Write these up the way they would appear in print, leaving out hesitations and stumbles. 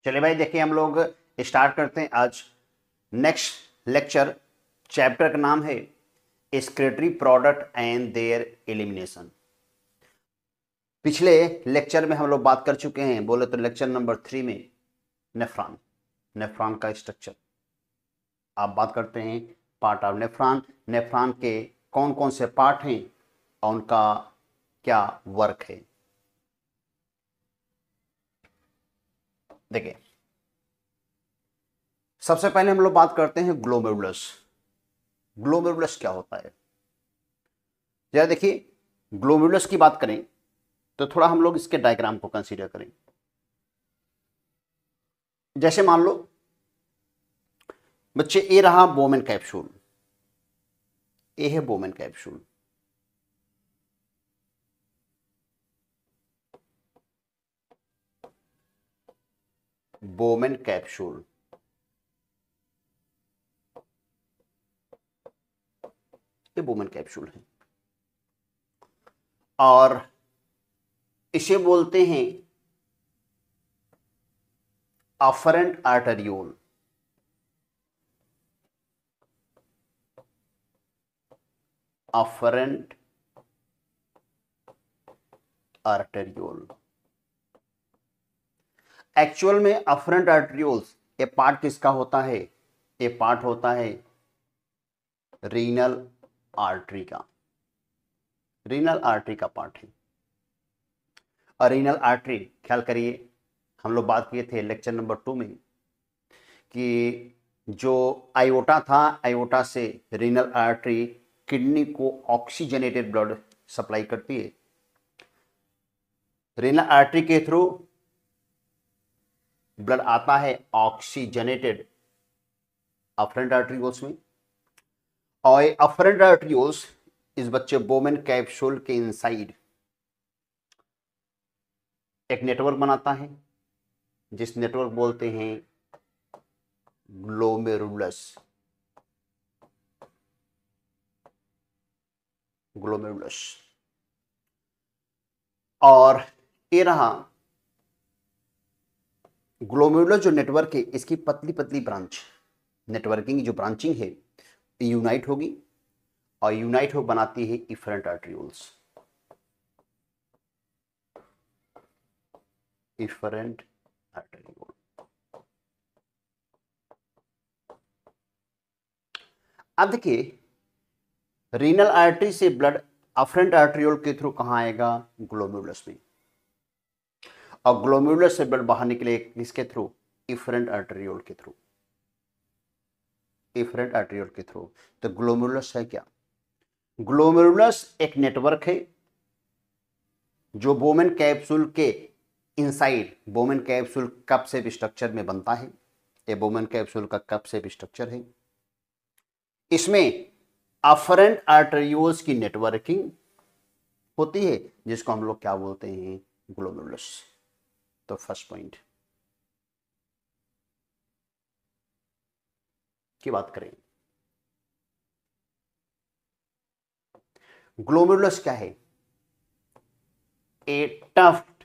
चलिए भाई, देखिए हम लोग स्टार्ट करते हैं आज नेक्स्ट लेक्चर। चैप्टर का नाम है excretory product and there elimination. पिछले लेक्चर में हम लोग बात कर चुके हैं, बोले तो लेक्चर नंबर 3 में नेफ्रॉन का स्ट्रक्चर। आप बात करते हैं पार्ट ऑफ नेफ्रॉन के कौन कौन से पार्ट हैं और उनका क्या वर्क है। देखिए, सबसे पहले हम लोग बात करते हैं ग्लोमेरुलस। ग्लोमेरुलस क्या होता है? जरा देखिए, ग्लोमेरुलस की बात करें तो थोड़ा हम लोग इसके डायग्राम को कंसीडर करें। जैसे मान लो बच्चे, ए रहा बोमेन कैप्सूल, ए है बोमेन कैप्सूल। बोमेन कैप्सूल, ये बोमेन कैप्सूल है और इसे बोलते हैं afferent arteriole. Afferent arteriole actual में अफरेंट आर्टेरियोल्स ये पार्ट किसका होता है? ये पार्ट होता है रीनल आर्टरी का। रीनल आर्टरी का पार्ट है। और रीनल आर्टरी, ख्याल करिए, हम लोग बात किए थे लेक्चर नंबर 2 में कि जो आयोटा था, आयोटा से रीनल आर्टरी किडनी को ऑक्सीजनेटेड ब्लड सप्लाई करती है। रीनल आर्टरी के थ्रू ब्लड आता है ऑक्सीजनेटेड अफरेंट आर्टरियोल्स में, और अफरेंट आर्टरियोल्स इस बच्चे बोमेन कैप्सूल के इनसाइड एक नेटवर्क बनाता है, जिस नेटवर्क बोलते हैं ग्लोमेरुलस। ग्लोमेरुलस और ये रहा ग्लोमेरुलस जो नेटवर्क है, इसकी पतली पतली ब्रांच, नेटवर्किंग जो ब्रांचिंग है यूनाइट होगी और यूनाइट हो बनाती है इफरेंट आर्टरियोल्स। इफरेंट आर्टरियोल। अब देखिए, रीनल आर्टरी से ब्लड अफरेंट आर्टरियोल के थ्रू कहां आएगा? ग्लोमेरुलस में। और ग्लोमेरुलस से ब्लड बाहर निकले किसके थ्रू? इफरेंट आर्टरियोल के थ्रू। इफरेंट आर्टरियोल के थ्रू। तो ग्लोमेरुलस है क्या? ग्लोमेरुलस एक नेटवर्क है जो बोमेन कैप्सूल के inside, Bowman capsule cup shape structure में बनता है। ये बोमेन कैप्सूल का कप शेप स्ट्रक्चर है। इसमें अफरेंट आर्टरियोल्स की नेटवर्किंग होती है, जिसको हम लोग क्या बोलते हैं? ग्लोमेरुलस। तो फर्स्ट पॉइंट की बात करें, ग्लोमेरुलस क्या है? ए टफ्ट,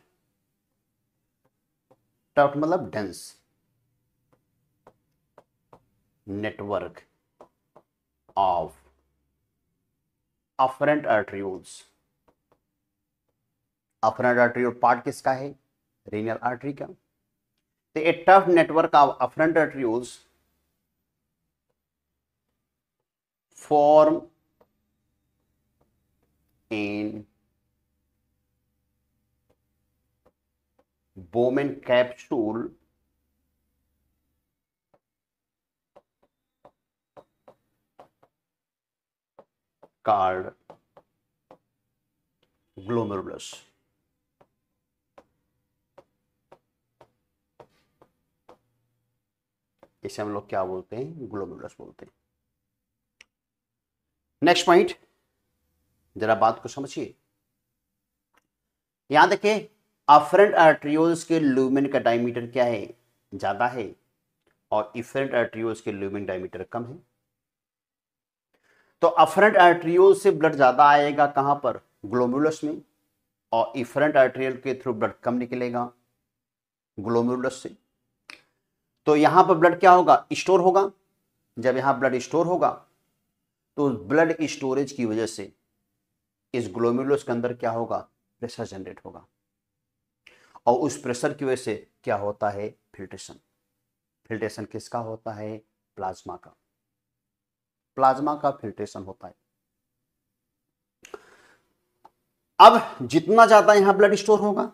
टफ्ट मतलब dense network of afferent arterioles. Afferent आर्टरियोल part किसका है? रीनल आर्टरी का। तो ए tough network of afferent arterioles form in Bowman capsule called glomerulus. इसे हम लोग क्या बोलते हैं? ग्लोमेरुलस बोलते हैं। नेक्स्ट पॉइंट, जरा बात को समझिए। यहां देखिए, अफरेंट आर्टरियोल्स के लुमेन का डायमीटर क्या है? ज्यादा है, और इफरेंट आर्टरियोल्स के लुमेन डायमीटर कम है। तो अफरेंट आर्टरियोल से ब्लड ज्यादा आएगा कहां पर? ग्लोमेरुलस में, और इफरेंट आर्टरियल के थ्रू ब्लड कम निकलेगा ग्लोमेरुलस से। तो यहां पर ब्लड क्या होगा, स्टोर होगा। जब यहां ब्लड स्टोर होगा तो ब्लड स्टोरेज की वजह से इस ग्लोमेरुलस के अंदर क्या होगा, प्रेशर जनरेट होगा, और उस प्रेशर की वजह से क्या होता है, फिल्ट्रेशन। फिल्ट्रेशन किसका होता है, प्लाज्मा का। प्लाज्मा का फिल्ट्रेशन होता है। अब जितना ज्यादा यहां ब्लड स्टोर होगा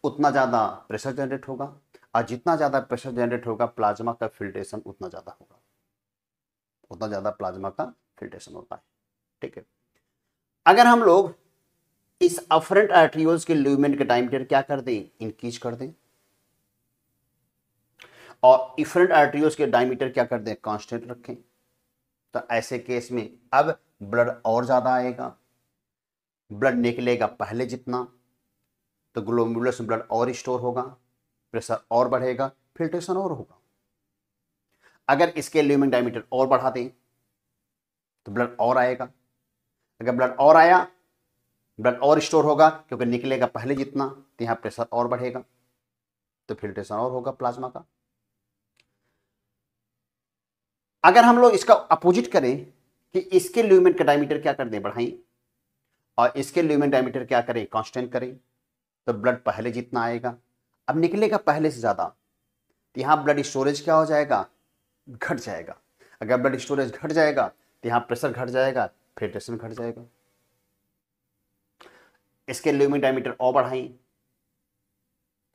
उतना ज्यादा प्रेशर जनरेट होगा, और जितना ज्यादा प्रेशर जनरेट होगा प्लाज्मा का फिल्ट्रेशन उतना ज्यादा होगा, उतना ज्यादा प्लाज्मा का फिल्ट्रेशन होता है। ठीक है। अगर हम लोग इस अफरेंट आर्टरियोल्स के ल्यूमेन के डायमीटर क्या कर दें, इंक्रीज कर दें, और इफरेंट आर्टरियोल्स के डायमीटर क्या कर दें, कांस्टेंट रखें, तो ऐसे केस में अब ब्लड और ज्यादा आएगा, ब्लड निकलेगा पहले जितना, तो ग्लोमेरुलस में ब्लड और स्टोर होगा, प्रेशर और बढ़ेगा, फिल्ट्रेशन और होगा। अगर इसके ल्यूमेन डायमीटर और बढ़ा दें तो ब्लड और आएगा, अगर ब्लड और आया, ब्लड और स्टोर होगा क्योंकि निकलेगा पहले जितना, तो यहां प्रेशर और बढ़ेगा, तो फिल्ट्रेशन और होगा प्लाज्मा का। अगर हम लोग इसका अपोजिट करें कि इसके ल्यूमेन का डायमीटर क्या कर दें, बढ़ाएं, और इसके ल्यूमेन डायमीटर क्या करें, कांस्टेंट करें, तो ब्लड पहले जितना आएगा, अब निकलेगा पहले से ज्यादा, तो यहां ब्लड स्टोरेज क्या हो जाएगा, घट जाएगा। अगर ब्लड स्टोरेज घट जाएगा तो यहां प्रेशर घट जाएगा, फिल्ट्रेशन घट जाएगा। इसके ल्यूमेन डायमीटर और बढ़ाएं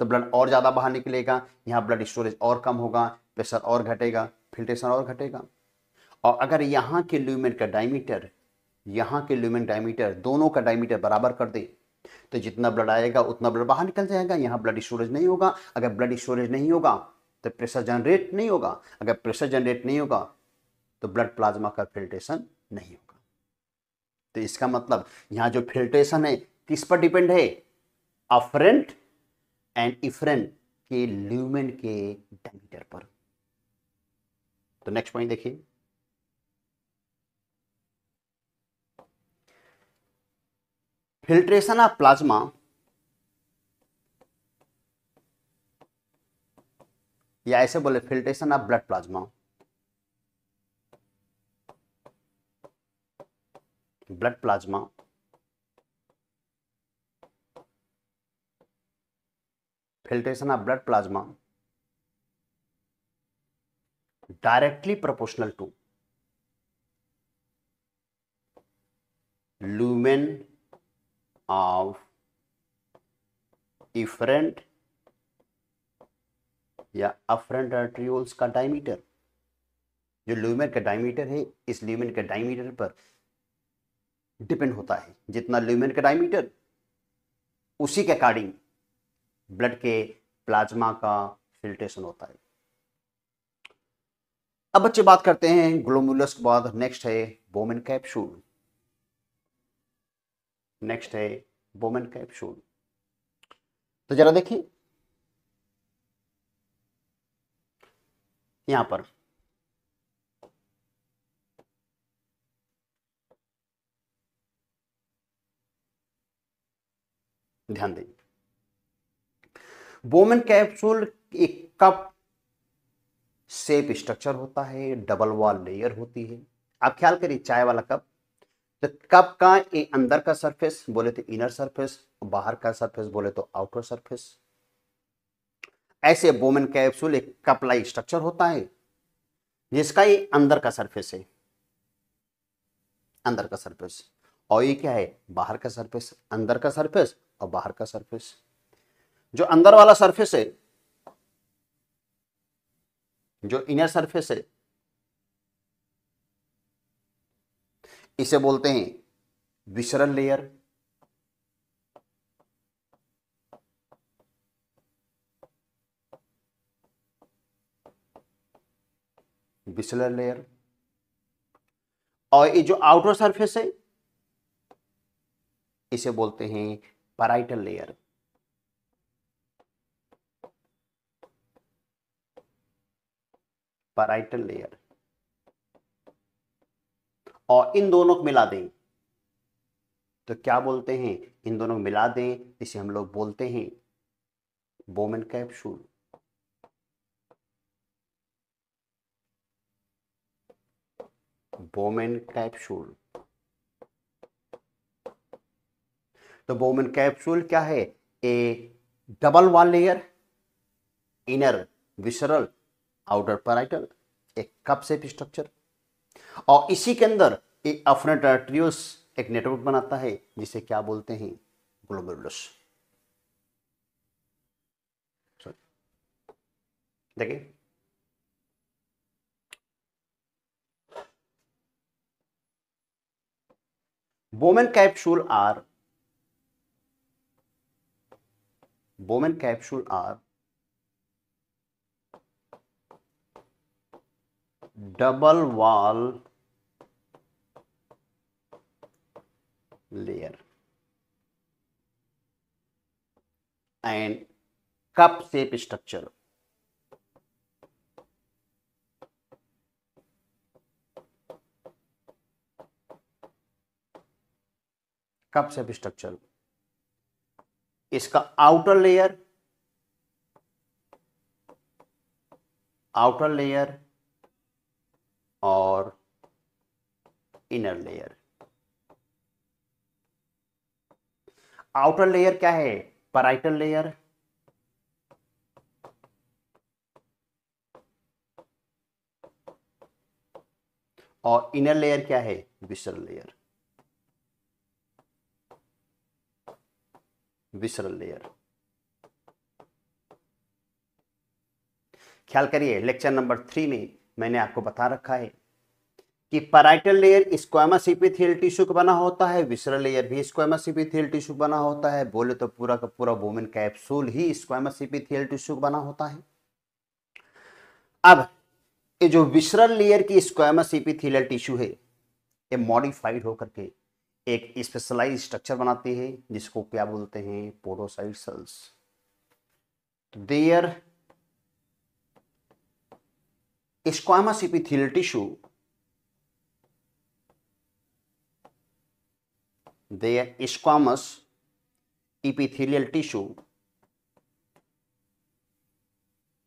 तो ब्लड और ज्यादा बाहर निकलेगा, यहां ब्लड स्टोरेज और कम होगा, प्रेशर और घटेगा, फिल्ट्रेशन और घटेगा। और अगर यहां के ल्यूमेन का डायमीटर, यहां के ल्यूमेन डायमीटर, दोनों का डायमीटर बराबर कर दे, तो जितना ब्लड आएगा उतना ब्लड बाहर निकल जाएगा, यहां ब्लड स्टोरेज नहीं होगा। अगर ब्लड स्टोरेज नहीं होगा तो प्रेशर जनरेट नहीं होगा, अगर प्रेशर जनरेट नहीं होगा तो ब्लड प्लाज्मा का फिल्ट्रेशन नहीं होगा। तो इसका मतलब यहां जो फिल्ट्रेशन है किस पर डिपेंड है, अफरेंट एंड इफरेंट के ल्यूमेन के डायमीटर पर। तो नेक्स्ट पॉइंट देखिए, फिल्ट्रेशन ऑफ प्लाज्मा या ऐसे बोले filtration of blood plasma, blood plasma filtration of blood plasma directly proportional to lumen of efferent या afferent arterioles का डायमीटर। जो ल्यूमेन का डायमीटर है इस ल्यूमेन के डायमीटर पर डिपेंड होता है। जितना ल्यूमेन का डायमीटर उसी के अकॉर्डिंग ब्लड के प्लाज्मा का फिल्ट्रेशन होता है। अब बच्चे बात करते हैं ग्लोमेरुलस के बाद नेक्स्ट है बोमेन कैप्सूल। नेक्स्ट है बोमेन कैप्सूल। तो जरा देखिए यहां पर ध्यान दें, बोमेन कैप्सूल एक कप शेप स्ट्रक्चर होता है, डबल वॉल लेयर होती है। आप ख्याल करिए चाय वाला कप, तो कप का एक अंदर का सरफेस बोले तो इनर सरफेस, बाहर का सरफेस बोले तो आउटर सरफेस। ऐसे बोमेन कैप्सूल एक कप लाइक स्ट्रक्चर होता है जिसका ये अंदर का सरफेस है, अंदर का सरफेस, और ये क्या है, बाहर का सरफेस। अंदर का सरफेस और बाहर का सरफेस। जो अंदर वाला सरफेस है, जो इनर सरफेस है, इसे बोलते हैं विसरल लेयर, विसरल लेयर। और ये जो आउटर सरफेस है इसे बोलते हैं पैराइटल लेयर। Parietal layer. और इन दोनों को मिला दें तो क्या बोलते हैं, इन दोनों को मिला दें इसे हम लोग बोलते हैं बोमेन कैप्सूल। Bowman capsule. तो बोमेन कैप्सूल क्या है? A double wall layer, inner visceral, outer parietal, एक कप शेप स्ट्रक्चर, और इसी के अंदर एक अफरेंट आर्टरियोस एक नेटवर्क बनाता है जिसे क्या बोलते हैं? ग्लोमेरुलस। देखिए Bowman capsule are double wall layer and cup shape structure. Cup shape structure. इसका आउटर लेयर और इनर लेयर। आउटर लेयर क्या है? पैराइटल लेयर, और इनर लेयर क्या है? Visceral layer. Visceral layer. ख्याल करिए, लेक्चर नंबर 3 में मैंने आपको बता रखा है कि parietal layer squamous epithelial tissue का बना होता है, विसरल लेयर भी स्क्वामस एपिथेलियल टिश्यू बना होता है। बोले तो पूरा का पूरा बोमेन कैप्सूल ही स्क्वामस एपिथेलियल टिश्यू बना होता है। अब ये जो विसरल लेयर की स्क्वामस एपिथेलियल टिश्यू है, ये मॉडिफाइड होकर के एक स्पेशलाइज स्ट्रक्चर बनाती है जिसको क्या बोलते हैं? Podocyte cells. Their squamous epithelial tissue, their squamous epithelial tissue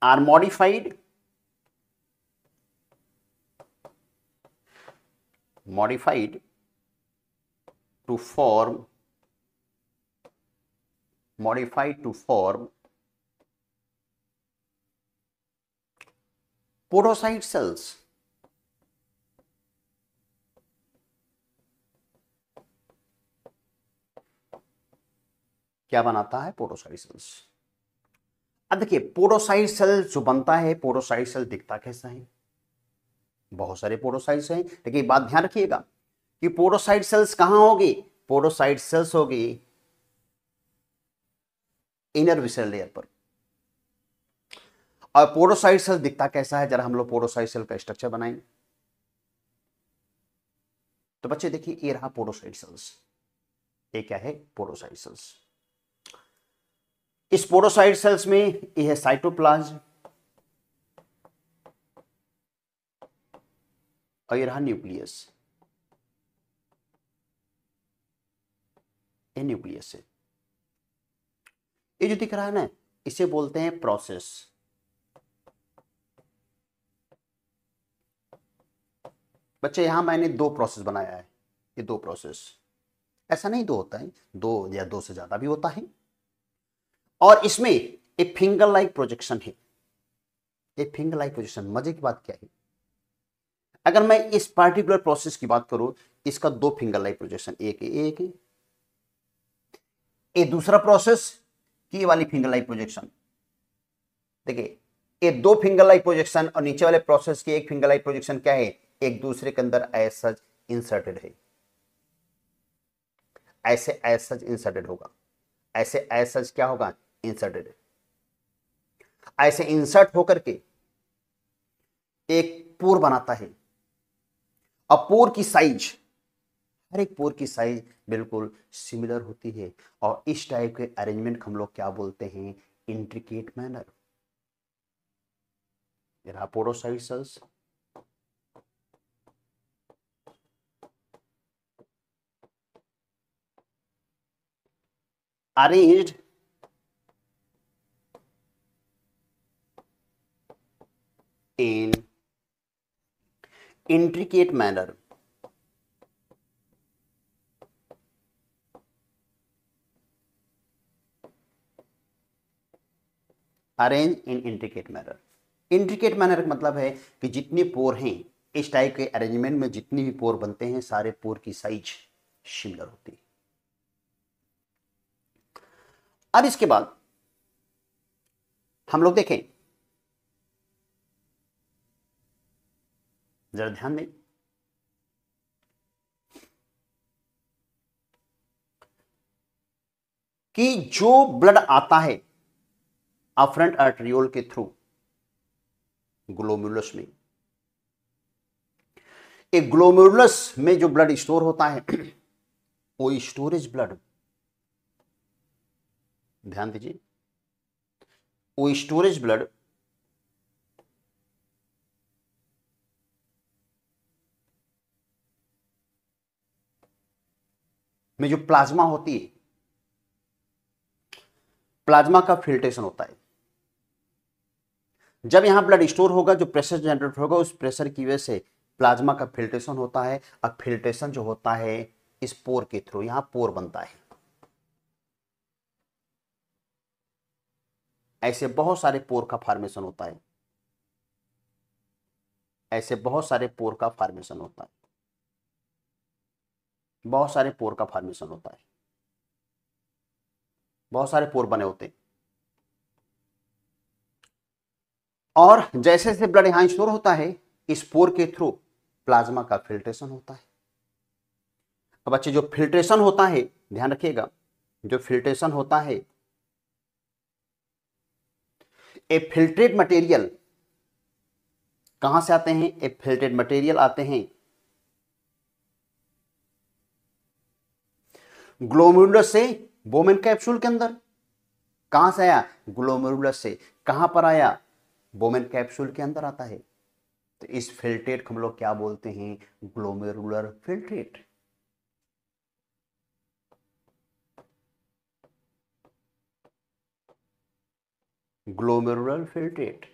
are modified to form podocyte cells. क्या बनाता है? Podocyte cells. अब देखिए पोडोसाइट सेल जो बनता है, पोडोसाइट सेल दिखता कैसा है? बहुत सारे पोडोसाइट्स हैं, लेकिन बात ध्यान रखिएगा कि पोडोसाइट सेल्स कहां होगी? पोडोसाइट सेल्स होगी इनर विसरल लेयर पर। और पोडोसाइट सेल दिखता कैसा है? जरा हम लोग पोडोसाइट सेल का स्ट्रक्चर बनाएंगे। तो बच्चे देखिए, ये रहा पोडोसाइट सेल्स। ये क्या है? Podocyte cells. इस पोडोसाइट सेल्स में यह है साइटोप्लाज्म, और ये रहा न्यूक्लियस। ये न्यूक्लियस है। ये जो दिख रहा है ना, इसे बोलते हैं प्रोसेस। बच्चे यहां मैंने दो प्रोसेस बनाया है। ये दो प्रोसेस, ऐसा नहीं दो होता है, दो या दो से ज्यादा भी होता है। और इसमें एक फिंगर लाइक प्रोजेक्शन है। एक फिंगर लाइक प्रोजेक्शन, मजे की बात क्या है? अगर मैं इस पार्टिकुलर प्रोसेस की बात करूं, इसका दो फिंगर लाइक प्रोजेक्शन, एक है, एक है। ये दूसरा प्रोसेस की वाली फिंगर लाइक प्रोजेक्शन, देखिए ये दो फिंगर लाइक प्रोजेक्शन, और नीचे वाले प्रोसेस की एक फिंगर लाइक प्रोजेक्शन क्या है? एक दूसरे के अंदर एज सच इंसर्टेड है। ऐसे एज सच इंसर्टेड होगा, ऐसे एज सच क्या होगा? इंसर्टेड। ऐसे इंसर्ट होकर के एक पोर बनाता है। अब पोर की साइज, हर एक पोर की साइज बिल्कुल सिमिलर होती है, और इस टाइप के अरेंजमेंट हम लोग क्या बोलते हैं? Intricate manner. Podocyte cells, arranged in intricate manner, arrange in intricate manner. Intricate manner का मतलब है कि जितने पोर हैं, इस टाइप के अरेंजमेंट में जितने भी पोर बनते हैं, सारे पोर की साइज सिमिलर होती है। अब इसके बाद हम लोग देखें, जरा ध्यान दें, कि जो ब्लड आता है अफरेंट आर्टरियोल के थ्रू ग्लोमेरुलस में, एक ग्लोमेरुलस में जो ब्लड स्टोर होता है वो स्टोरेज ब्लड, ध्यान दीजिए, वो स्टोरेज ब्लड में जो प्लाज्मा होती है, प्लाज्मा का फिल्ट्रेशन होता है। जब यहां ब्लड स्टोर होगा, जो प्रेशर जनरेट होगा, उस प्रेशर की वजह से प्लाज्मा का फिल्ट्रेशन होता है। अब फिल्ट्रेशन जो होता है इस पोर के थ्रू, यहां पोर बनता है। ऐसे बहुत सारे पोर का फॉर्मेशन होता है, ऐसे बहुत सारे पोर का फॉर्मेशन होता है, बहुत सारे पोर का फॉर्मेशन होता है, बहुत सारे पोर बने होते हैं। और जैसे जैसे ब्लड यहां स्टोर होता है, इस पोर के थ्रू प्लाज्मा का फिल्ट्रेशन होता है। अब बच्चे, जो फिल्ट्रेशन होता है, ध्यान रखिएगा, जो फिल्ट्रेशन होता है, ए फिल्ट्रेट मटेरियल कहां से आते हैं? ए फिल्ट्रेट मटेरियल आते हैं ग्लोमेरुलस से बोमेन कैप्सूल के अंदर। कहां से आया? ग्लोमेरुलस से। कहां पर आया? बोमेन कैप्सूल के अंदर आता है। तो इस फिल्ट्रेट को हम लोग क्या बोलते हैं? Glomerular filtrate. Glomerular filtrate.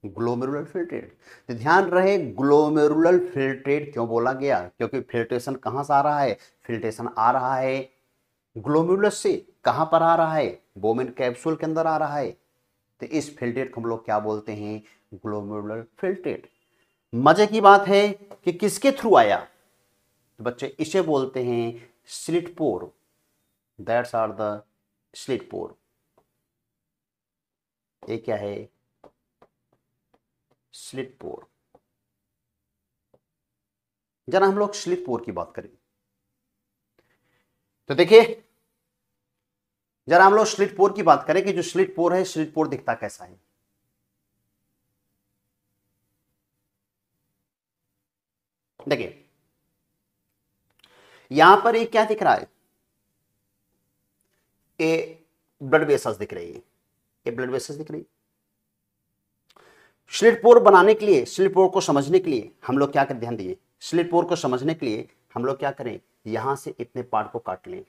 Glomerular filtrate. तो ध्यान रहे, ग्लोमेरुलर फिल्ट्रेट क्यों बोला गया? क्योंकि फिल्ट्रेशन कहां से आ रहा है? फिल्ट्रेशन आ रहा है ग्लोमेरुलस से। कहां पर आ रहा है? बोमेन कैप्सूल के अंदर आ रहा है। तो इस फिल्ट्रेट को हम लोग क्या बोलते हैं? Glomerular filtrate. मजे की बात है कि किसके थ्रू आया? तो बच्चे, इसे बोलते हैं slit pore. That's are the slit pore. ये क्या है? Slit pore. जरा हम लोग स्लिट पोर की बात करें तो देखिए, जरा हम लोग स्लिट पोर की बात करें कि जो स्लिट पोर है, स्लिट पोर दिखता कैसा है। देखिए, यहां पर एक क्या दिख रहा है? ए ब्लड वेसल्स दिख रही है, ये ब्लड वेसल्स दिख रही है। स्लिट पोर बनाने के लिए, स्लिट पोर को समझने के लिए हम लोग क्या करें? ध्यान दीजिए, स्लिट पोर को समझने के लिए हम लोग क्या करें? यहां से इतने पार्ट को काट लें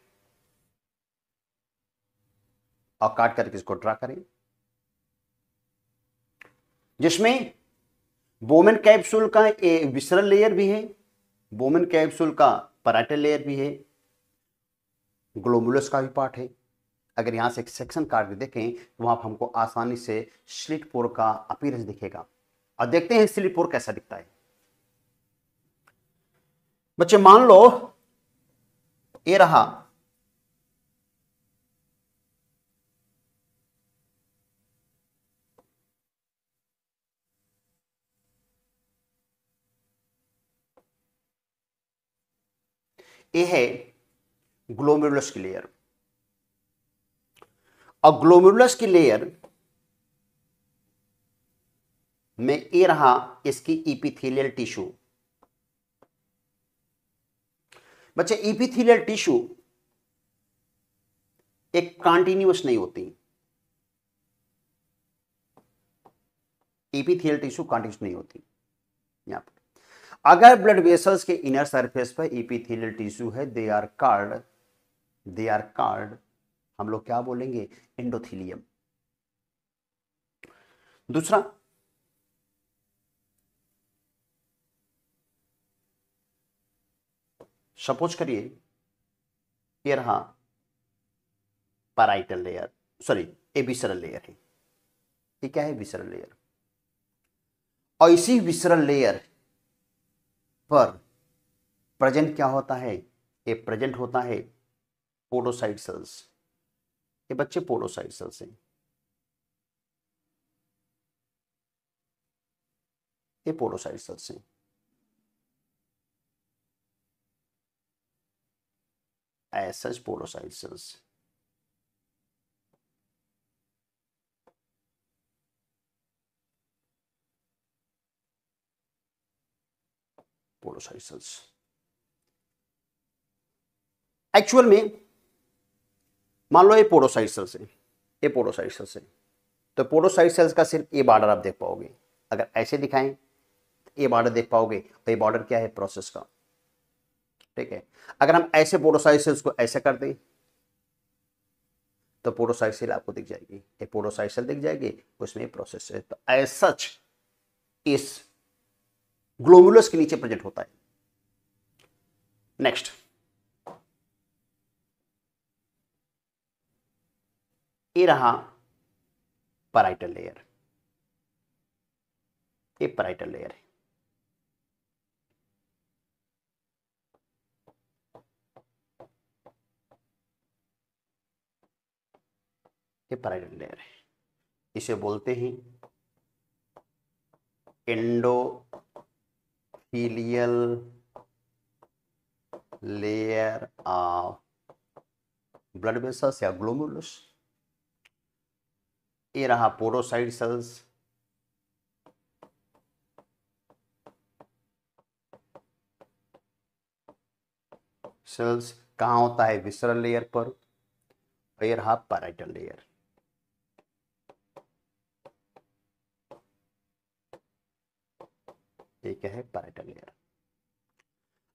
और काट करके इसको ड्रा करें, जिसमें बोमेन कैप्सूल का एक विसरल लेयर भी है, बोमेन कैप्सूल का पैराइटल लेयर भी है, ग्लोमेरुलस का भी पार्ट है। अगर यहां से एक सेक्शन काट के देखें तो वहां हमको आसानी से स्लिट पोर का अपीयरेंस दिखेगा। और देखते हैं स्लिट पोर कैसा दिखता है। बच्चे, मान लो ये रहा ये है ग्लोमेरुलस की लेयर, और ग्लोमेरुलस की लेयर में ये रहा इसकी इपिथेलियल टिश्यू। बच्चे, इपिथेलियल टिश्यू एक कंटीन्यूअस नहीं होती। इपिथेलियल टिश्यू कंटीन्यूअस नहीं होती। यहां पर अगर ब्लड वेसल्स के इनर सरफेस पर इपिथेलियल टिश्यू है, दे आर कॉल्ड हम लोग क्या बोलेंगे, एंडोथीलियम। दूसरा, सपोज करिए ये रहा पैराइटल लेयर, सॉरी ये विसरल लेयर है। ये क्या है, विसरल लेयर। और इसी विसरल लेयर पर प्रेजेंट क्या होता है, ये प्रेजेंट होता है पोडोसाइट सेल्स। ये बच्चे पोडोसाइट सेल्स हैं, ये पोडोसाइट सेल्स हैं। As such podocyte cells. Podocyte cells actual में, मान लो ये पोडोसाइट सेल्स है, ये पोडोसाइट सेल्स है, तो पोडोसाइट सेल्स का सिर्फ ये बॉर्डर आप देख पाओगे। अगर ऐसे दिखाएं तो ये बॉर्डर देख पाओगे, तो ये बॉर्डर क्या है, प्रोसेस का। ठीक है, अगर हम ऐसे पोडोसाइट सेल्स को ऐसे कर दें तो पोडोसाइट सेल आपको दिख जाएगी, ये पोडोसाइट सेल दिख जाएगी, उसमें ये प्रोसेस है। तो एज सच इस ग्लोमुलस के नीचे प्रेजेंट होता है। नेक्स्ट, ये रहा पैराइटल लेयर, ये पैराइटल लेयर है। ये पैराइटल लेयर है, इसे बोलते हैं endothelial layer of blood vessels या ग्लोमुलस। ये रहा पोडोसाइट सेल्स, सेल्स कहां होता है, विसरल लेयर पर। और ये रहा पैराइटल लेयर। ये क्या है, पैराइटल लेयर।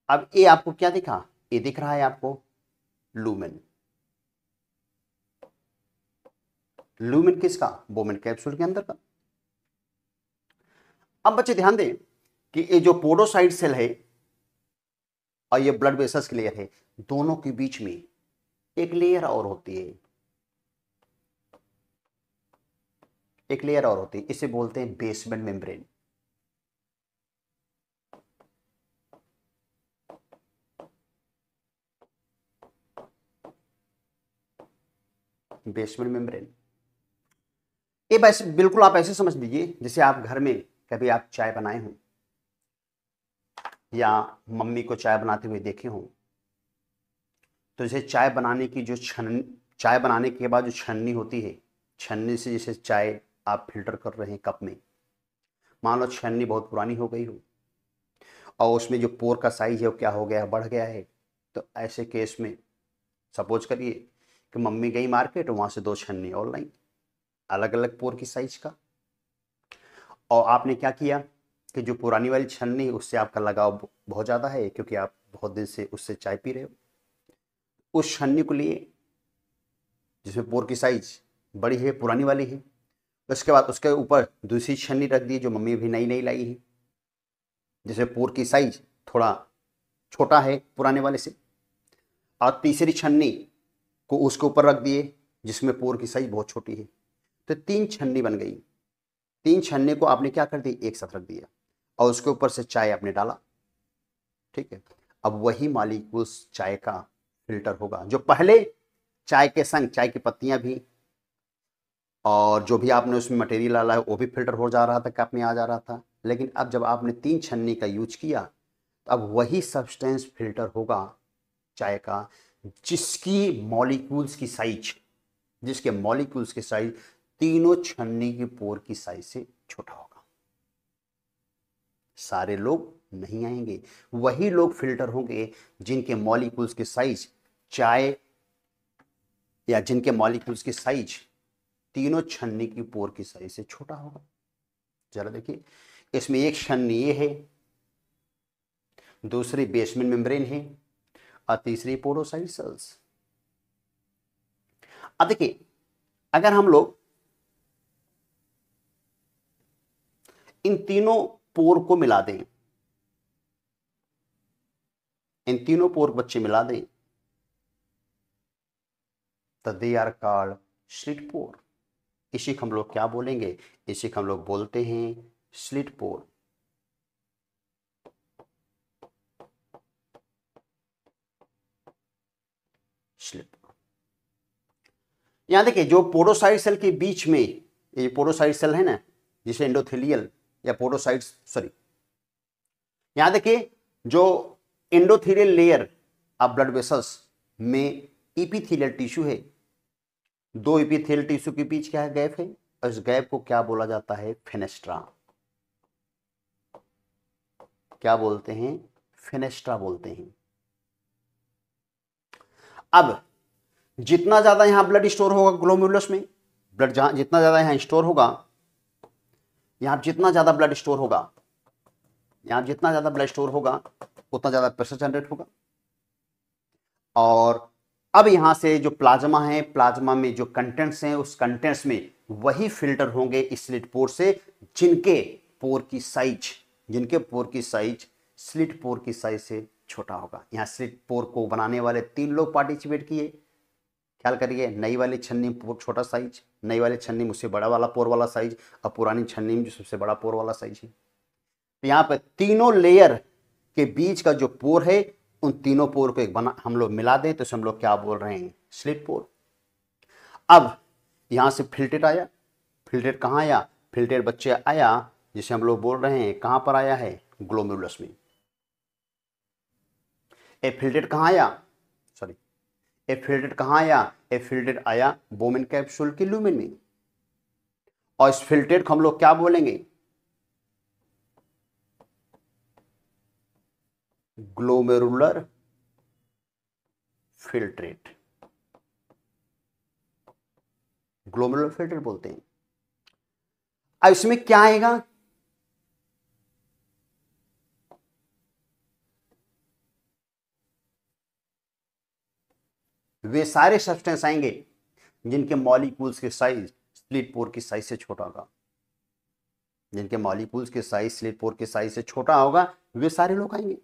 अब ये आपको क्या दिखा, ये दिख रहा है आपको लूमेन। लूमेन किसका, बोमेन कैप्सूल के अंदर का। अब बच्चे ध्यान दें कि ये जो पोडोसाइट सेल है और ये ब्लड वेसल्स की लेयर है, दोनों के बीच में एक लेयर और होती है, एक लेयर और होती है, इसे बोलते हैं बेसमेंट मेम्ब्रेन। Basement membrane. ये वैसे बिल्कुल आप ऐसे समझ लीजिए जैसे आप घर में कभी आप चाय बनाए हो या मम्मी को चाय बनाते हुए देखे हो, तो जैसे चाय बनाने की जो चाय बनाने के बाद जो छन्नी होती है, छन्नी से जैसे चाय आप फिल्टर कर रहे हैं कप में, मान लो छन्नी बहुत पुरानी हो गई हो और उसमें जो पोर का साइज है वो क्या हो गया, बढ़ गया है, तो ऐसे केस में सपोज करिए कि मम्मी गई मार्केट, वहां से 2 छन्नी और लाई, अलग अलग पोर की साइज का, और आपने क्या किया कि जो पुरानी वाली छन्नी उससे आपका लगाव बहुत ज़्यादा है क्योंकि आप बहुत दिन से उससे चाय पी रहे हो, उस छन्नी को लिए जिसमें पोर की साइज बड़ी है, पुरानी वाली है, उसके बाद उसके ऊपर दूसरी छन्नी रख दी जो मम्मी भी नई नई लाई है, जिसमें पोर की साइज थोड़ा छोटा है पुराने वाले से, और तीसरी छन्नी को उसके ऊपर रख दिए जिसमें पोर की साइज बहुत छोटी है, तो 3 छन्नी बन गई। 3 छन्नी को आपने क्या कर दी, एक साथ रख दिया और उसके ऊपर से चाय आपने डाला। ठीक है, अब वही मॉलिक्यूल्स चाय का फिल्टर होगा, जो पहले चाय के संग चाय की पत्तियां भी और जो भी आपने उसमें मटेरियल डाला है वो भी फिल्टर हो जा रहा था, कप में आ जा रहा था, लेकिन अब जब आपने 3 छन्नी का यूज किया तो अब वही सब्सटेंस फिल्टर होगा चाय का, जिसकी मॉलिक्यूल्स की साइज, जिसके मॉलिक्यूल्स की साइज तीनों छन्नी की पोर की साइज से छोटा होगा। सारे लोग नहीं आएंगे, वही लोग फिल्टर होंगे जिनके मॉलिक्यूल्स की साइज चाय या जिनके मॉलिक्यूल्स की साइज तीनों छन्नी की पोर की साइज से छोटा होगा। जरा देखिए, इसमें एक छन्नी ये है, दूसरी बेसमेंट मेम्ब्रेन है और तीसरी पोडोसाइट सेल्स। अब देखिए, अगर हम लोग इन तीनों पोर को मिला दें, इन तीनों पोर बच्चे मिला दें, तो दे आर कॉल्ड स्लिट पोर। इसी को हम लोग क्या बोलेंगे, इसी को हम लोग बोलते हैं स्लिट पोर। स्लिट पोर। यहां देखिए, जो पोरोसाइट सेल के बीच में, ये पोरोसाइट सेल है ना, जिसे एंडोथेलियल या पोरोसाइट, सॉरी, यहां देखिए जो endothelial layer of blood vessels में इपिथेलियल टिश्यू है, दो इपिथेलियल टिश्यू के बीच क्या है, गैप है, और इस गैप को क्या बोला जाता है, फेनेस्ट्रा। क्या बोलते हैं, फेनेस्ट्रा बोलते हैं। अब जितना ज्यादा यहां ब्लड स्टोर होगा ग्लोमेरुलस में, ब्लड जहां जितना ज्यादा यहां स्टोर होगा, यहां जितना ज्यादा ब्लड स्टोर होगा, यहां जितना ज्यादा ब्लड स्टोर होगा उतना ज्यादा प्रेशर जनरेट होगा। और अब यहां से जो प्लाज्मा है, प्लाज्मा में जो कंटेंट्स हैं, उस कंटेंट्स में वही फिल्टर होंगे इस स्लिट पोर से, जिनके पोर की साइज, जिनके पोर की साइज स्लिट पोर की साइज से छोटा होगा। यहां स्लिट पोर को बनाने वाले 3 लोग पार्टिसिपेट किए। ख्याल करिए, नई वाली छन्नी में पोर छोटा साइज, नई वाली छन्नी में उससे बड़ा वाला पोर वाला साइज, और पुरानी छन्नी में जो सबसे बड़ा पोर वाला साइज है। तो यहां पर तीनों लेयर के बीच का जो पोर है, उन तीनों पोर को एक बना हम लोग मिला दें तो हम लोग क्या बोल रहे हैं, स्लिट पोर। अब यहां से फिल्ट्रेट आया, फिल्ट्रेट कहां आया, फिल्ट्रेट बच्चे आया जिसे हम लोग बोल रहे हैं कहां पर आया है, ग्लोमेरुलस में। ए फिल्ट्रेट कहां आया, सॉरी, ए फिल्ट्रेट कहां आया, ए फिल्ट्रेट आया बोमेन कैप्सूल के लुमेन में। और इस फिल्ट्रेट को हम लोग क्या बोलेंगे, ग्लोमेरुलर फिल्ट्रेट, ग्लोमेरुलर फिल्ट्रेट बोलते हैं। अब इसमें क्या आएगा, वे सारे सब्सटेंस आएंगे जिनके मॉलिक्यूल्स के साइज स्लिट पोर की साइज से छोटा होगा, जिनके मॉलिक्यूल्स के साइज स्लिट पोर के साइज से छोटा होगा, वे सारे लोग आएंगे।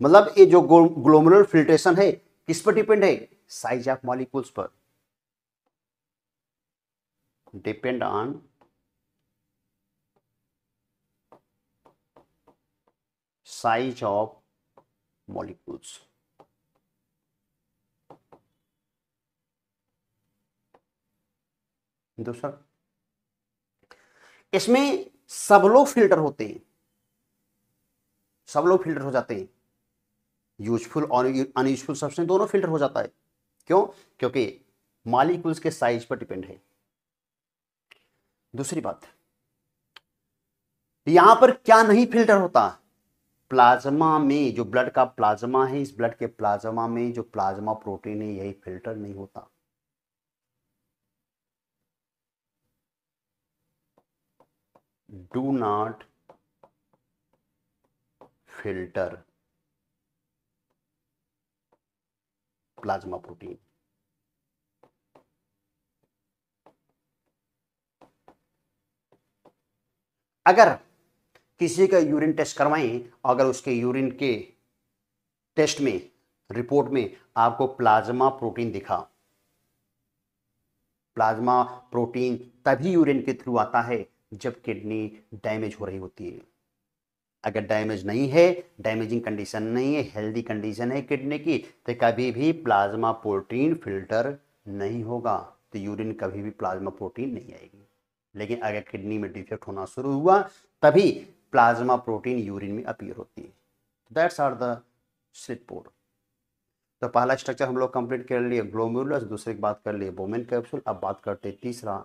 मतलब ये जो ग्लोमेरुलर फिल्ट्रेशन है किस पर डिपेंड है, साइज ऑफ मॉलिक्यूल्स पर, depend on size of molecules. दूसरा, इसमें सब लोग फिल्टर होते हैं, सब लोग फिल्टर हो जाते हैं, यूजफुल और अनयूजफुल सब्सटेंस दोनों फिल्टर हो जाता है। क्यों, क्योंकि मॉलिक्यूल्स के साइज पर डिपेंड है। दूसरी बात, यहां पर क्या नहीं फिल्टर होता, प्लाज्मा में जो ब्लड का प्लाज्मा है, इस ब्लड के प्लाज्मा में जो प्लाज्मा प्रोटीन है यही फिल्टर नहीं होता। Do not filter plasma protein. अगर किसी का यूरिन टेस्ट करवाएं, अगर उसके यूरिन के टेस्ट में, रिपोर्ट में आपको प्लाज्मा प्रोटीन दिखा, प्लाज्मा प्रोटीन तभी यूरिन के थ्रू आता है जब किडनी डैमेज हो रही होती है। अगर डैमेज नहीं है, डैमेजिंग कंडीशन नहीं है, हेल्दी कंडीशन है किडनी की, तो कभी भी प्लाज्मा प्रोटीन फिल्टर नहीं होगा, तो यूरिन कभी भी प्लाज्मा प्रोटीन नहीं आएगी। लेकिन अगर किडनी में डिफेक्ट होना शुरू हुआ तभी प्लाज्मा प्रोटीन यूरिन में अपीयर होती है। दैट्स आर द स्लिट पोर। तो पहला स्ट्रक्चर हम लोग कंप्लीट कर लिए ग्लोमेरुलस, दूसरे की बात कर लिए बोमेन कैप्सूल। अब बात करते तीसरा,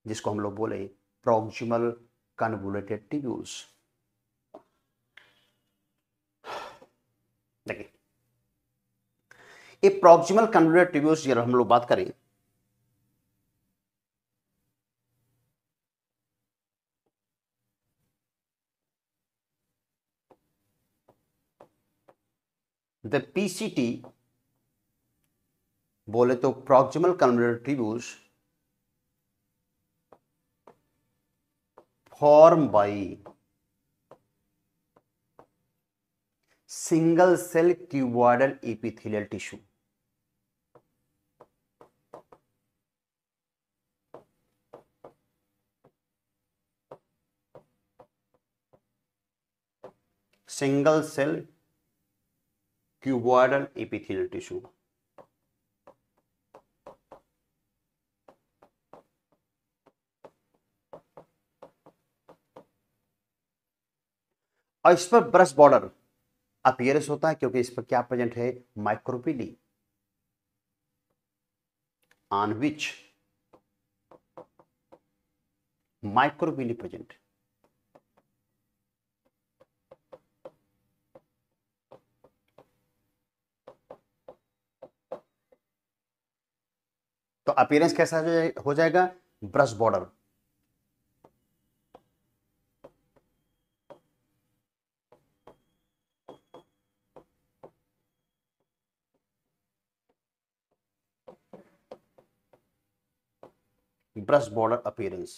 जिसको हम लोग बोले प्रॉक्सिमल कन्वोल्यूटेड ट्यूब्यूल्स। देखिए, ये प्रॉक्सिमल कन्वोल्यूटेड ट्यूब्यूल्स अगर हम लोग बात करें, द पीसीटी बोले तो proximal convoluted tubules form by single cell cuboidal epithelial tissue. Single cell cuboidal epithelial tissue. और इस पर ब्रश बॉर्डर अपीयरेंस होता है क्योंकि इस पर क्या प्रेजेंट है, माइक्रोपिली, ऑन विच माइक्रोपिली प्रेजेंट। तो अपीयरेंस कैसा हो जाएगा, brush border. Brush border appearance.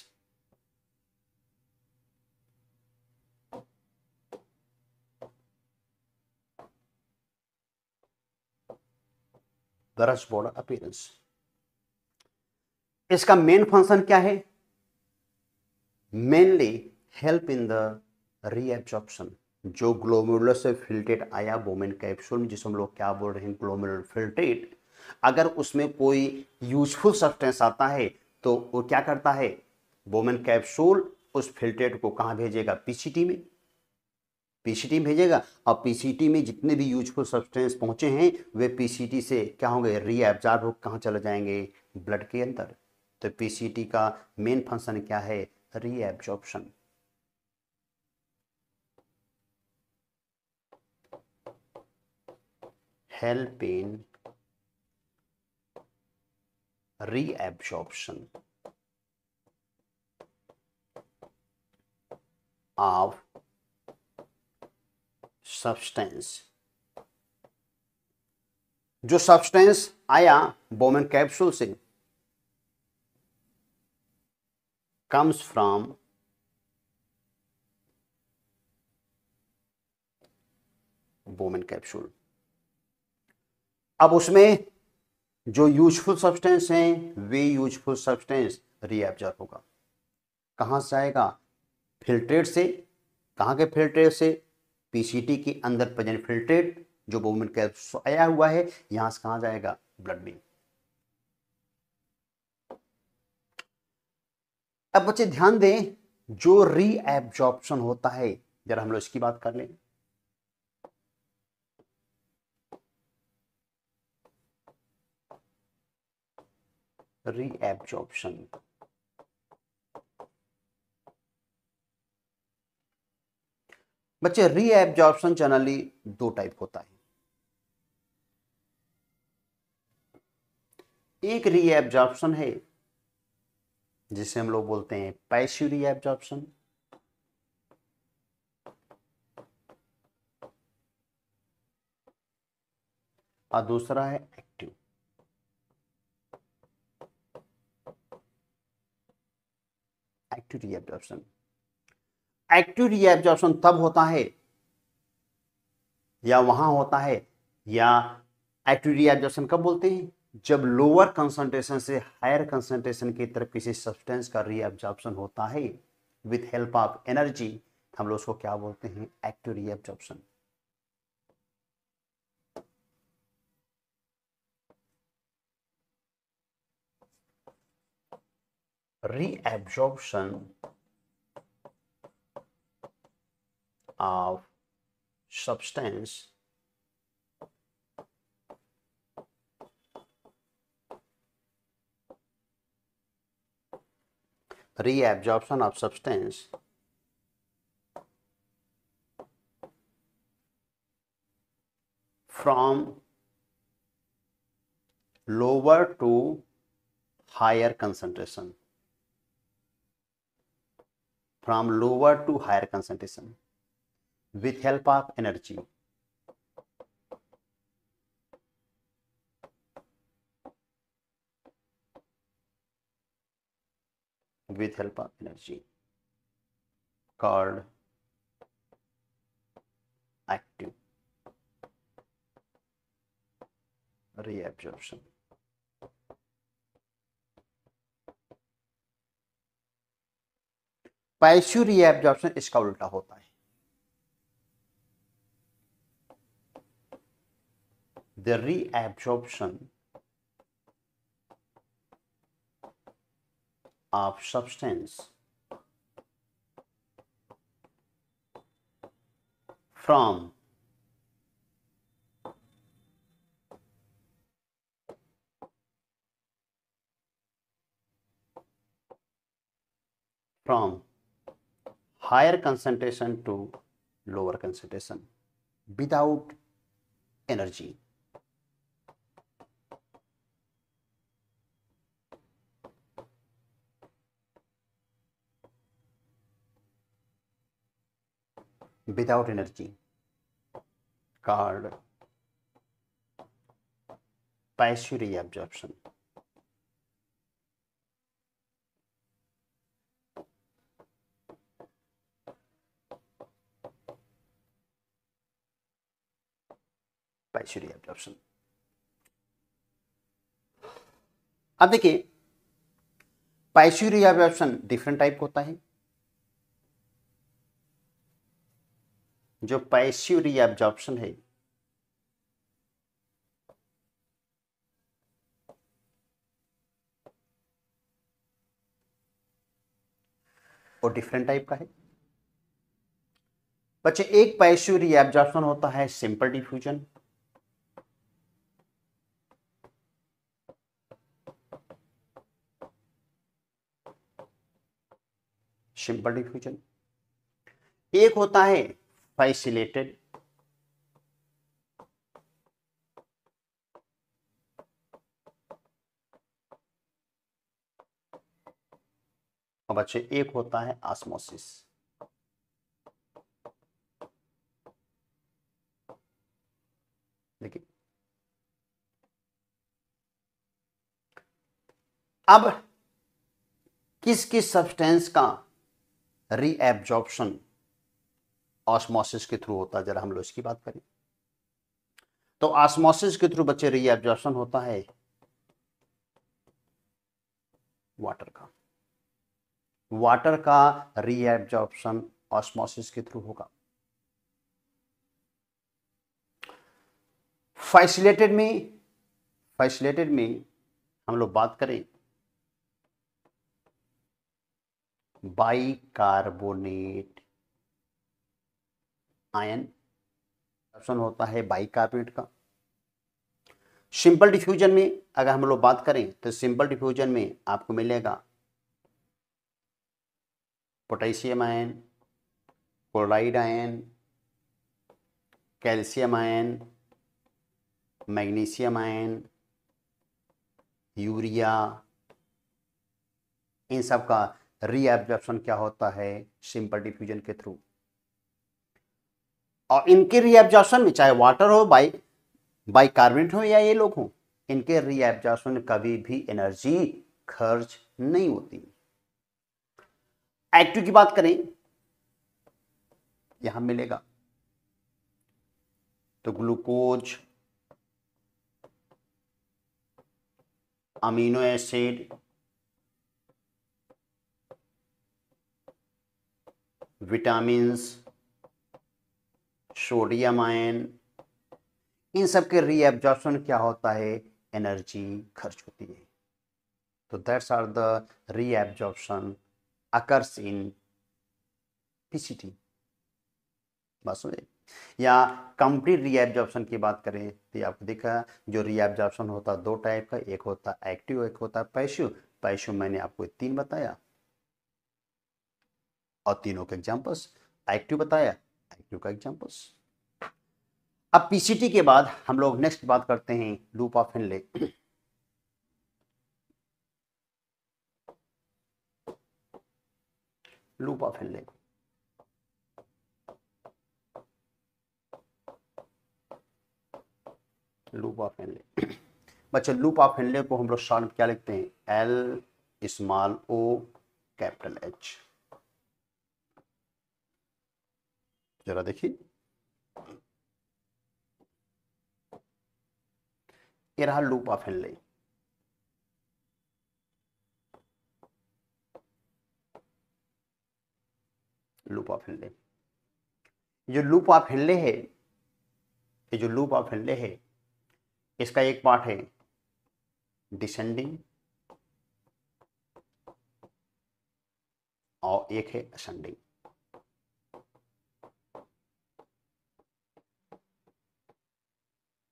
Brush border appearance. इसका मेन फंक्शन क्या है, mainly help in the reabsorption. जो ग्लोमेरुलर से फिल्ट्रेट आया बोमेन कैप्सूल में, जिसे हम लोग क्या बोल रहे हैं, ग्लोमेरुलर फिल्ट्रेट, अगर उसमें कोई यूजफुल सब्सटेंस आता है तो वो क्या करता है, बोमेन कैप्सूल उस फिल्ट्रेट को कहां भेजेगा, पीसीटी में। पीसीटी में भेजेगा और पीसीटी में जितने भी यूजफुल सब्सटेंस पहुंचे हैं वे पीसीटी से क्या होंगे, रीएब्जॉर्ब होकर कहां चले जाएंगे, ब्लड के अंदर। तो पीसीटी का मेन फंक्शन क्या है, reabsorption. Help in reabsorption of substance। जो सब्सटेंस आया बोमेन कैप्सूल से comes from बोमेन कैप्सूल। अब उसमें जो यूजफुल सब्सटेंस हैं वे यूजफुल सब्सटेंस रीएब्जॉर्ब होगा, कहां से आएगा, फिल्ट्रेट से। कहां के फिल्ट्रेट से, पीसीटी के अंदर प्रेजेंट फिल्ट्रेट जो बोमेन कैप्सूल आया हुआ है, यहां से कहां जाएगा, ब्लड में। अब बच्चे ध्यान दें, जो रीएब्जॉर्प्शन होता है, जरा हम लोग इसकी बात कर लें। रीएब्जॉर्प्शन, बच्चे रीएब्जॉर्प्शन जनरली दो टाइप होता है। एक रीएब्जॉर्प्शन है जिसे हम लोग बोलते हैं पैसिव रीएब्जॉर्प्शन, और दूसरा है active. Active reabsorption. Active reabsorption तब होता है या वहां होता है, या एक्टिव रीएब्जॉर्प्शन कब बोलते हैं, जब लोअर कंसंट्रेशन से हायर कंसंट्रेशन की तरफ किसी सब्सटेंस का रीएब्जॉर्प्शन होता है विथ हेल्प ऑफ एनर्जी, हम लोग उसको क्या बोलते हैं, active reabsorption. reabsorption of substance from lower to higher concentration, from lower to higher concentration with help of energy। with help of energy called active reabsorption. Passive reabsorption इसका उल्टा होता है. The reabsorption of substance from higher concentration to lower concentration without energy. Without energy called passive reabsorption. Passive reabsorption. अब देखिए passive reabsorption different type होता है. जो passive reabsorption है वो डिफरेंट टाइप का है बच्चे. एक पैसिव रीएब्जॉर्प्शन होता है सिंपल डिफ्यूजन. Simple diffusion. एक होता है फैसिलेटेड. और बच्चे एक होता है ऑस्मोसिस. देखिए अब किस किस सब्सटेंस का रीएब्जॉर्प्शन ऑस्मोसिस के थ्रू होता है, जरा हम लोग इसकी बात करें. तो ऑस्मोसिस के थ्रू बच्चे रीएब्जॉर्प्शन होता है वाटर का. वाटर का रीएब्जॉर्प्शन ऑस्मोसिस के थ्रू होगा. फैसिलेटेड में हम लोग बात करें बाइकार्बोनेट आयन ऑप्शन होता है बाइकार्बोनेट का. सिंपल डिफ्यूजन में अगर हम लोग बात करें तो सिंपल डिफ्यूजन में आपको मिलेगा potassium ion, chloride ion, calcium ion, magnesium ion, urea. इन सब का रीएब्जॉर्प्शन क्या होता है सिंपल डिफ्यूजन के थ्रू. और इनके रीएब्जॉर्प्शन में चाहे वाटर हो, बाइकार्बोनेट हो या ये लोग हो, इनके रीएब्जॉर्प्शन में कभी भी एनर्जी खर्च नहीं होती. एक्टिव की बात करें यहां मिलेगा तो glucose, amino acid, vitamins, sodium ion, इन सब के रीएब्जॉर्प्शन क्या होता है एनर्जी खर्च होती है. तो that's are the reabsorption occurs in PCT. बात समझे. या कंप्लीट रीएब्जॉर्प्शन की बात करें तो आपको देखा जो रीएब्जॉर्प्शन होता है दो टाइप का. एक होता है एक्टिव, एक होता है पैसिव. पैसिव मैंने आपको तीन बताया और तीनों के एग्जांपल्स. एक्टिव बताया, एक्टिव का एग्जांपल्स. अब पीसीटी के बाद हम लोग नेक्स्ट बात करते हैं loop of Henle. Loop of Henle loop of Henle बच्चे लूप ऑफ हेनले को हम लोग शॉर्ट में क्या लिखते हैं? L small O capital H. जरा देखिए, ये रहा loop of Henle. Loop of Henle, जो लूप ऑफ हेनले है, ये जो लूप ऑफ हेनले है, इसका एक पार्ट है डिसेंडिंग और एक है असेंडिंग।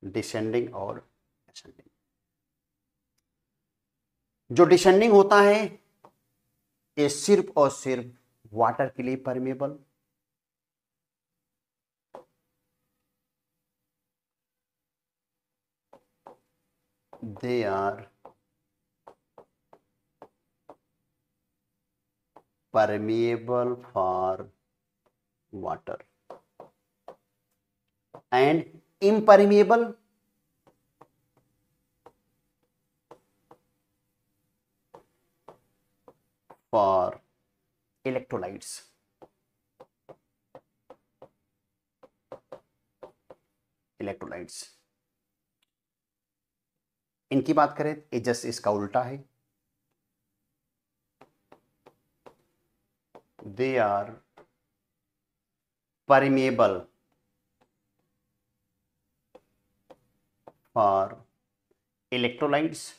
डिसेंडिंग और असेंडिंग। जो डिसेंडिंग होता है ये सिर्फ और सिर्फ वाटर के लिए permeable, they are permeable for water and impermeable for electrolytes. Electrolytes, इनकी बात करें ये जस्ट इसका उल्टा है। They are permeable for electrolytes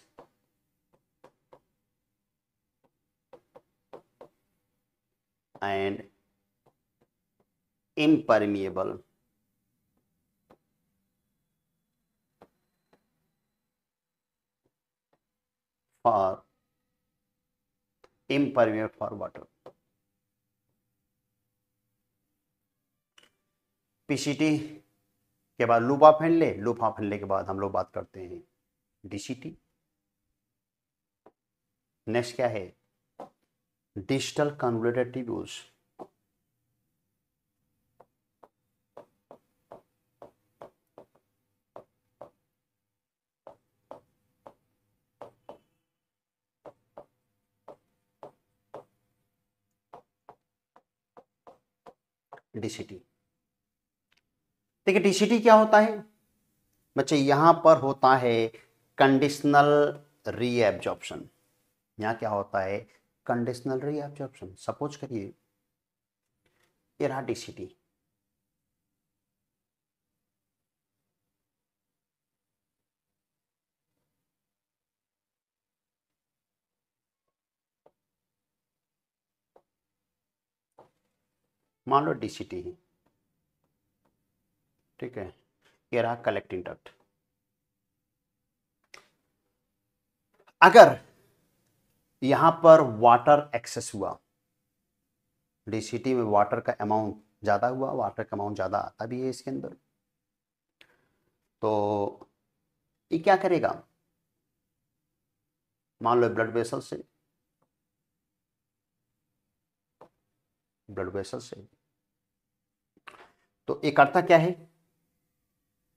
and impermeable for water. PCT के बाद loop of Henle, loop of Henle के बाद हम लोग बात करते हैं डीसीटी। नेक्स्ट क्या है? Digital convoluted tubules. डीसीटी, देखिए डीसीटी क्या होता है बच्चे, यहां पर होता है कंडीशनल रीएब्जॉर्प्शन। यहां क्या होता है? Conditional reabsorption. सपोज करिए ये रहा डीसीटी, मान लो डीसीटी है, ठीक है। ये रहा कलेक्टिंग डक्ट। अगर यहां पर वाटर एक्सेस हुआ, डीसीटी में वाटर का अमाउंट ज्यादा हुआ, वाटर का अमाउंट ज्यादा आता भी है इसके अंदर, तो ये क्या करेगा? मान लो ब्लड वेसल से, तो ये करता क्या है?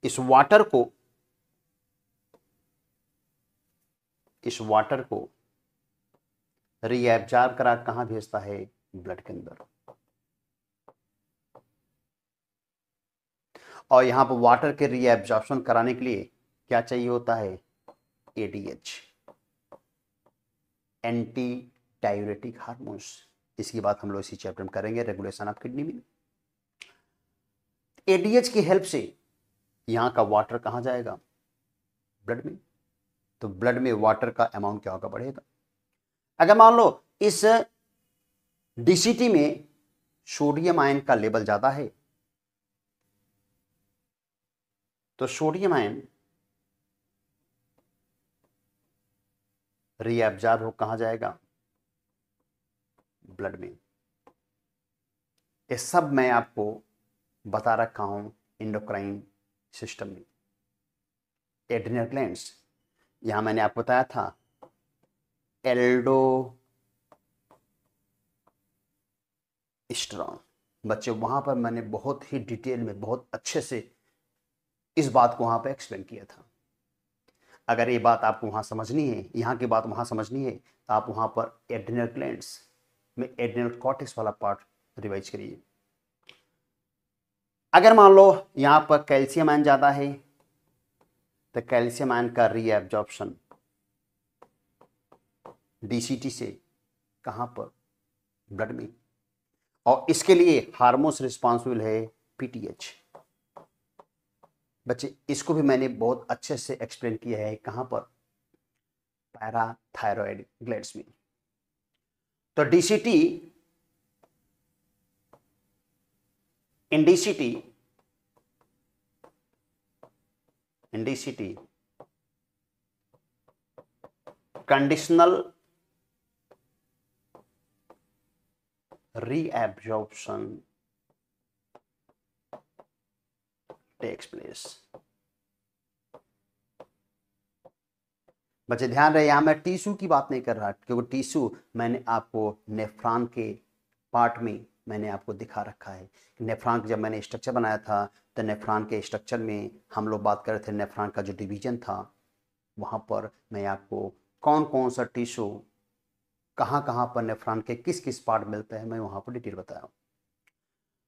इस वाटर को रीएब्जॉर्ब करा कहां भेजता है? ब्लड के अंदर। और यहां पर वाटर के रीएब्जॉर्प्शन कराने के लिए क्या चाहिए होता है? ADH, anti diuretic hormones. इसकी बात हम लोग इसी चैप्टर में करेंगे, रेगुलेशन ऑफ किडनी में। एडीएच की हेल्प से यहां का वाटर कहां जाएगा? ब्लड में। तो ब्लड में वाटर का अमाउंट क्या होगा? बढ़ेगा। अगर मान लो इस डीसीटी में सोडियम आयन का लेवल ज्यादा है, तो सोडियम आयन रीएब्जॉर्ब हो कहां जाएगा? ब्लड में। ये सब मैं आपको बता रखा हूं एंडोक्राइन सिस्टम में। एड्रिनल ग्लैंड्स, यहां मैंने आपको बताया था एल्डोस्टेरोन। बच्चे वहां पर मैंने बहुत ही डिटेल में, बहुत अच्छे से इस बात को वहां पर एक्सप्लेन किया था। अगर ये बात आपको वहां समझनी है, यहाँ की बात वहां समझनी है, तो आप वहां पर एड्रिनल ग्लैंड्स में एड्रिनल कॉर्टेक्स वाला पार्ट रिवाइज करिए। अगर मान लो यहां पर कैल्शियम आयन ज्यादा है तो कैल्शियम आयन का रीएब्जॉर्प्शन डीसीटी से कहां पर, ब्लड में, और इसके लिए हार्मोन्स रिस्पॉन्सिबल है पीटीएच। बच्चे इसको भी मैंने बहुत अच्छे से एक्सप्लेन किया है, कहां पर, पैराथायरॉयड ग्लैंड्स में। तो डीसीटी, इन DCT conditional reabsorption takes place। बच्चे ध्यान रहे, यहां मैं टिश्यू की बात नहीं कर रहा, क्योंकि टिश्यू मैंने आपको नेफ्रॉन के पार्ट में मैंने आपको दिखा रखा है। नेफ्रॉन जब मैंने स्ट्रक्चर बनाया था तो नेफ्रॉन के स्ट्रक्चर में हम लोग बात कर रहे थे, नेफ्रॉन का जो डिवीजन था वहां पर मैं आपको कौन कौन सा टिश्यू कहां कहां पर नेफ्रॉन के किस किस पार्ट मिलते हैं मैं वहां पर डिटेल बताया।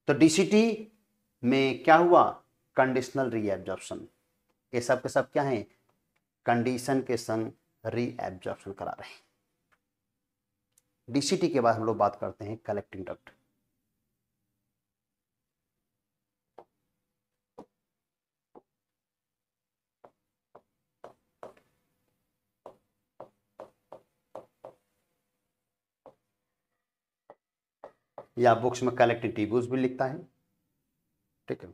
तो डीसीटी में क्या हुआ, कंडीशनल रीएब्जॉर्प्शन, ये सब के सब क्या है, कंडीशन के संग रीएब्जॉर्प्शन करा रहे हैं। डीसीटी के बाद हम लोग बात करते हैं कलेक्टिंग डक्ट। या बुक्स में कलेक्टिंग ट्यूब्यूल्स भी लिखता है, ठीक है।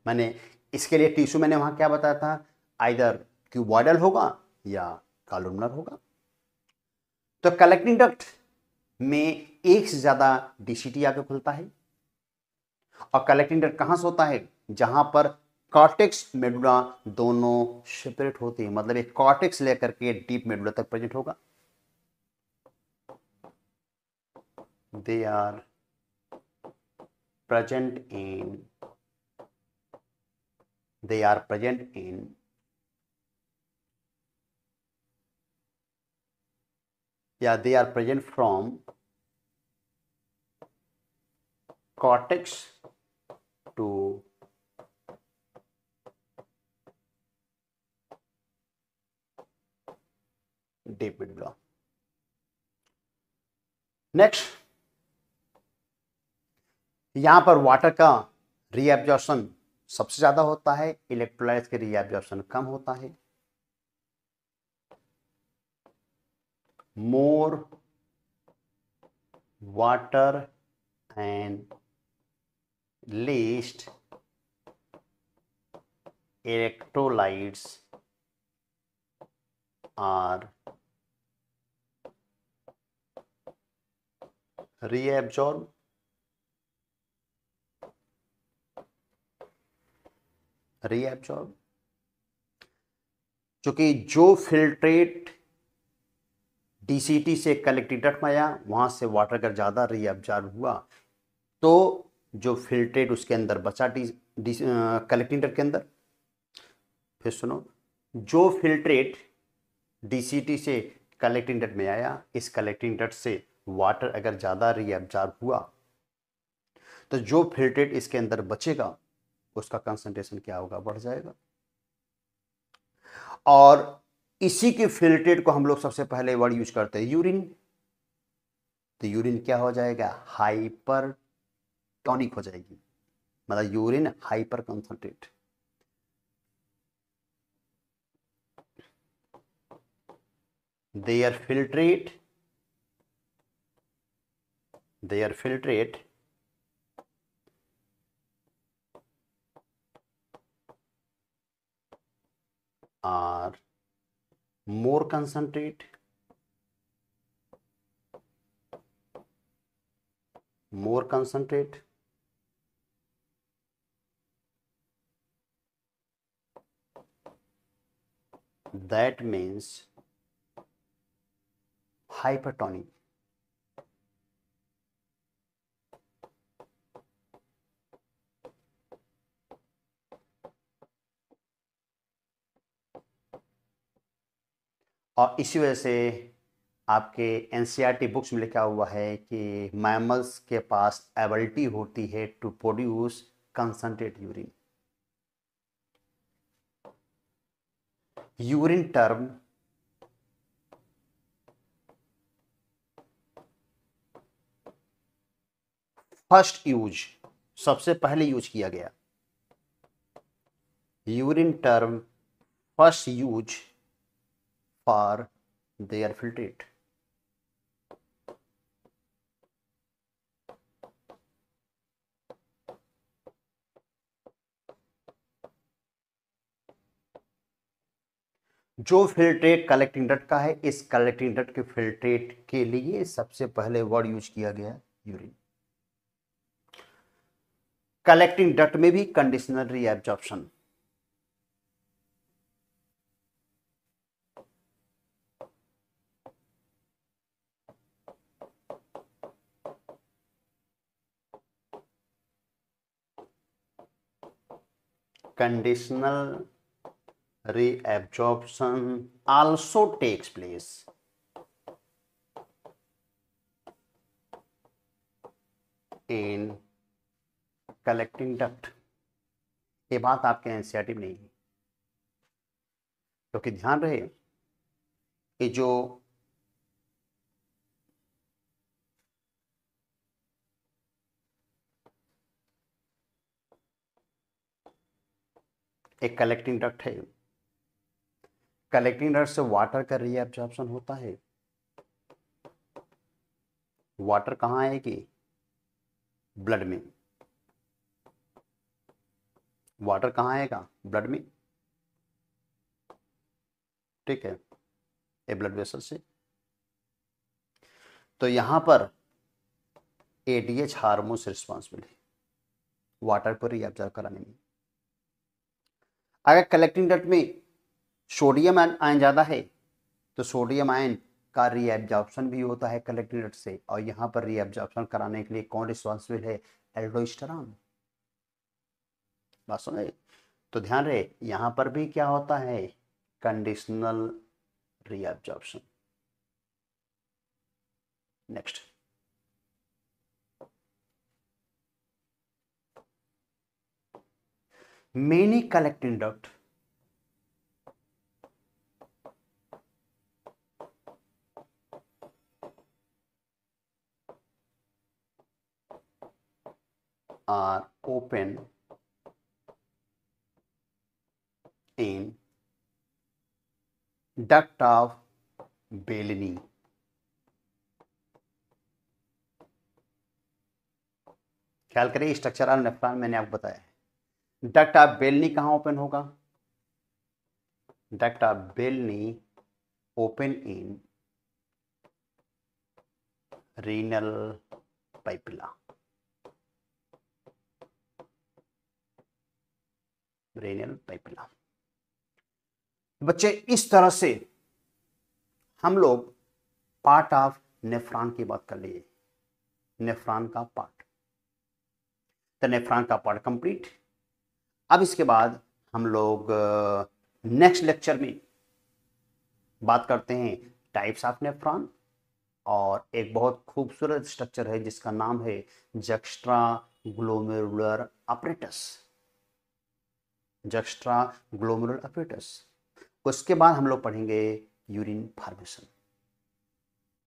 मैंने इसके लिए टिश्यू मैंने वहां क्या बताया था, आइदर क्यूबॉइडल होगा या कॉलमनर होगा। तो कलेक्टिंग डक्ट में एक से ज्यादा डीसीटी आके खुलता है, और कलेक्टिंग डक्ट कहां से होता है, जहां पर कॉर्टेक्स मेडुला दोनों सेपरेट होते हैं, मतलब एक कॉर्टेक्स लेकर के डीप मेडुला तक प्रेजेंट होगा। They are present in they are present in they are present from cortex to deep medulla। Next, यहां पर वाटर का रीएब्जॉर्प्शन सबसे ज्यादा होता है, इलेक्ट्रोलाइट्स के रीएब्जॉर्प्शन कम होता है। More water and least electrolytes are reabsorbed क्योंकि जो फिल्ट्रेट डीसीटी से कलेक्टिंग डक्ट में आया वहां से वाटर अगर ज्यादा रीअब्जॉर्ब हुआ तो जो फिल्ट्रेट उसके अंदर बचा कलेक्टिंग डक्ट के अंदर, फिर सुनो, जो फिल्ट्रेट डीसीटी से कलेक्टिंग डक्ट में आया, इस कलेक्टिंग डक्ट से वाटर अगर ज्यादा रीअब्जॉर्ब हुआ तो जो फिल्ट्रेट इसके अंदर बचेगा उसका कंसंट्रेशन क्या होगा, बढ़ जाएगा। और इसी के फिल्ट्रेट को हम लोग सबसे पहले वर्ड यूज करते हैं यूरिन। तो यूरिन क्या हो जाएगा, हाइपर टॉनिक हो जाएगी, मतलब urine hyper concentrate. their filtrate are more concentrate, that means hypertonic। और इसी वजह से आपके एनसीईआरटी बुक्स में लिखा हुआ है कि मैमल्स के पास एबिलिटी होती है to produce concentrate urine. Urine term first use, सबसे पहले यूज किया गया। Urine term first use for their filtrate. जो फिल्ट्रेट कलेक्टिंग डक्ट का है, इस कलेक्टिंग डक्ट के फिल्ट्रेट के लिए सबसे पहले वर्ड यूज किया गया यूरिन। कलेक्टिंग डक्ट में भी conditional reabsorption. Conditional reabsorption also takes place in collecting duct। ये बात आपके एनसीईआरटी में नहीं है, क्योंकि ध्यान रहे ये जो एक कलेक्टिंग डक्ट है, कलेक्टिंग डक्ट से वाटर का रीएब्जॉर्प्शन होता है। वाटर कहाँ आएगी? ब्लड में। वाटर कहाँ आएगा? ब्लड में। ठीक है, ए ब्लड वेसल से। तो यहां पर एडीएच हार्मोन से रिस्पॉन्सिबल है वाटर को रीअब्जॉर्ब कराने में। अगर कलेक्टिंग डक्ट में सोडियम आयन ज्यादा है तो सोडियम आयन का रीएब्जॉर्प्शन भी होता है कलेक्टिंग डक्ट से, और यहां पर रीएब्जॉर्प्शन कराने के लिए कौन रिस्पॉन्सिबल है? एल्डोस्टेरॉन। बात समझे? तो ध्यान रहे यहां पर भी क्या होता है? Conditional reabsorption. Next, many collecting duct are open in duct of Bellini। ख्याल करिए, स्ट्रक्चरल नेफ्रॉन मैंने आपको बताया है। डक्ट ऑफ बेलनी कहां ओपन होगा? Duct of Bellini open in renal पाइपिला। रीनल पाइपिला। बच्चे, इस तरह से हम लोग पार्ट ऑफ नेफ्रॉन की बात कर लिए। नेफ्रॉन का पार्ट, तो नेफ्रॉन का पार्ट कंप्लीट। अब इसके बाद हम लोग नेक्स्ट लेक्चर में बात करते हैं टाइप्स ऑफ नेफ्रॉन, और एक बहुत खूबसूरत स्ट्रक्चर है जिसका नाम है juxta glomerular apparatus. Juxta glomerular apparatus. उसके बाद हम लोग पढ़ेंगे यूरिन फॉर्मेशन।